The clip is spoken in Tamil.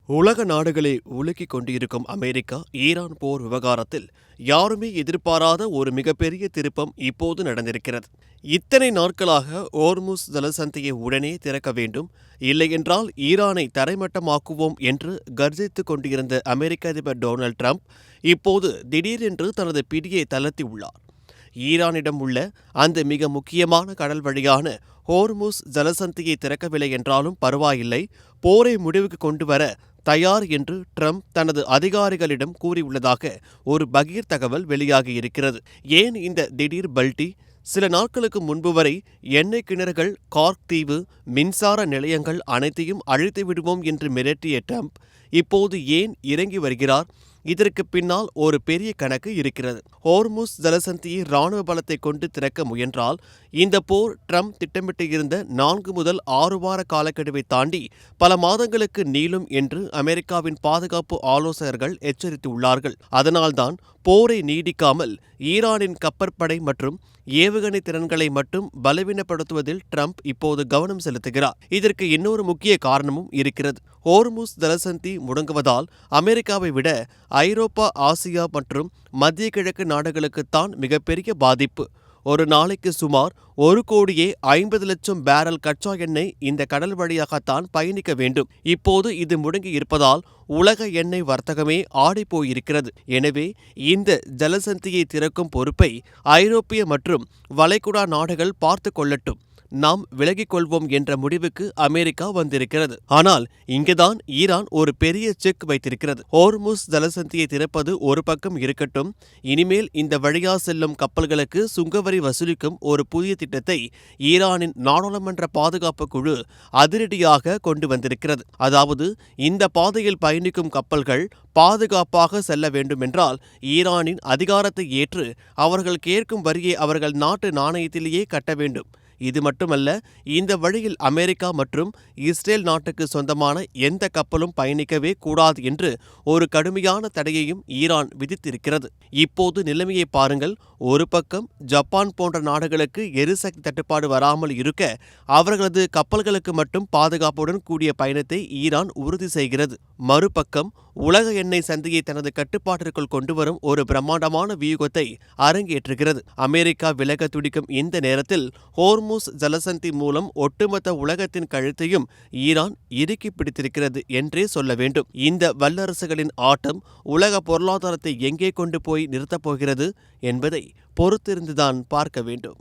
உலக நாடுகளை உலுக்கிக் கொண்டிருக்கும் அமெரிக்கா ஈரான் போர் விவகாரத்தில் யாருமே எதிர்பாராத ஒரு மிகப்பெரிய திருப்பம் இப்போது நடந்திருக்கிறது. இத்தனை நாட்களாக ஓர்முஸ் ஜலசந்தியை உடனே திறக்க வேண்டும், இல்லையென்றால் ஈரானை தரைமட்டமாக்குவோம் என்று கர்ஜித்துக் கொண்டிருந்த அமெரிக்க அதிபர் டொனால்ட் ட்ரம்ப் இப்போது திடீரென்று தனது பிடியை தளர்த்தியுள்ளார். ஈரானிடம் உள்ள அந்த மிக முக்கியமான கடல் வழியான ஹோர்முஸ் ஜலசந்தியை திறக்கவில்லை என்றாலும் பரவாயில்லை, போரை முடிவுக்கு கொண்டு வர தயார் என்று ட்ரம்ப் தனது அதிகாரிகளிடம் கூறியுள்ளதாக ஒரு பகீர் தகவல் வெளியாகியிருக்கிறது. ஏன் இந்த திடீர் பல்டி? சில நாட்களுக்கு முன்பு வரை எண்ணெய் கிணறுகள், கார்க் தீவு, மின்சார நிலையங்கள் அனைத்தையும் அழித்து விடுவோம் என்று மிரட்டிய ட்ரம்ப் இப்போது ஏன் இறங்கி வருகிறார்? இதற்கு பின்னால் ஒரு பெரிய கணக்கு இருக்கிறது. ஹோர்முஸ் ஜலசந்தியை ராணுவ பலத்தை கொண்டு திறக்க முயன்றால் இந்த போர் ட்ரம்ப் திட்டமிட்டிருந்த 4 முதல் 6 வார காலக்கெடுவை தாண்டி பல மாதங்களுக்கு நீளும் என்று அமெரிக்காவின் பாதுகாப்பு ஆலோசகர்கள் எச்சரித்துள்ளார்கள். அதனால்தான் போரை நீடிக்காமல் ஈரானின் கப்பற்படை மற்றும் ஏவுகணை திறன்களை மட்டும் பலவீனப்படுத்துவதில் ட்ரம்ப் இப்போது கவனம் செலுத்துகிறார். இதற்கு இன்னொரு முக்கிய காரணமும் இருக்கிறது. ஹோர்முஸ் ஜலசந்தி முடங்குவதால் அமெரிக்காவை விட ஐரோப்பா, ஆசியா மற்றும் மத்திய கிழக்கு நாடுகளுக்குத்தான் மிகப்பெரிய பாதிப்பு. ஒரு நாளைக்கு சுமார் 1,50,00,000 பேரல் கச்சா எண்ணெய் இந்த கடல் வழியாகத்தான் பயணிக்க வேண்டும். இப்போது இது முடங்கி இருப்பதால் உலக எண்ணெய் வர்த்தகமே ஆடிப்போயிருக்கிறது. எனவே இந்த ஜலசந்தியை திறக்கும் பொறுப்பை ஐரோப்பிய மற்றும் வளைகுடா நாடுகள் பார்த்து கொள்ளட்டும், நாம் விலகிக் கொள்வோம் என்ற முடிவுக்கு அமெரிக்கா வந்திருக்கிறது. ஆனால் இங்குதான் ஈரான் ஒரு பெரிய செக் வைத்திருக்கிறது. ஹோர்முஸ் ஜலசந்தியை திறப்பது ஒரு பக்கம் இருக்கட்டும், இனிமேல் இந்த வழியா செல்லும் கப்பல்களுக்கு சுங்கவரி வசூலிக்கும் ஒரு புதிய திட்டத்தை ஈரானின் நாடாளுமன்ற பாதுகாப்பு குழு அதிரடியாக கொண்டு வந்திருக்கிறது. அதாவது இந்த பாதையில் பயணிக்கும் கப்பல்கள் பாதுகாப்பாக செல்ல வேண்டுமென்றால் ஈரானின் அதிகாரத்தை ஏற்று அவர்கள் கேட்கும் வரியை அவர்கள் நாட்டு நாணயத்திலேயே கட்ட வேண்டும். இது மட்டுமல்ல, இந்த வழியில் அமெரிக்கா மற்றும் இஸ்ரேல் நாட்டுக்கு சொந்தமான எந்த கப்பலும் பயணிக்கவே கூடாது என்று ஒரு கடுமையான தடையையும் ஈரான் விதித்திருக்கிறது. இப்போது நிலைமையை பாருங்கள். ஒரு பக்கம் ஜப்பான் போன்ற நாடுகளுக்கு எரிசக்தி தட்டுப்பாடு வராமல் இருக்க அவர்களது கப்பல்களுக்கு மட்டும் பாதுகாப்புடன் கூடிய பயணத்தை ஈரான் உறுதி செய்கிறது. மறுபக்கம் உலக எண்ணெய் சந்தையை தனது கட்டுப்பாட்டிற்குள் கொண்டுவரும் ஒரு பிரம்மாண்டமான வியூகத்தை அரங்கேற்றுகிறது. அமெரிக்கா விலக துடிக்கும் இந்த நேரத்தில் ஹோர்முஸ் ஜலசந்தி மூலம் ஒட்டுமொத்த உலகத்தின் கழுத்தையும் ஈரான் இறுக்கி பிடித்திருக்கிறது என்றே சொல்ல வேண்டும். இந்த வல்லரசுகளின் ஆட்டம் உலக பொருளாதாரத்தை எங்கே கொண்டு போய் நிறுத்தப் போகிறது என்பதை பொறுத்திருந்துதான் பார்க்க வேண்டும்.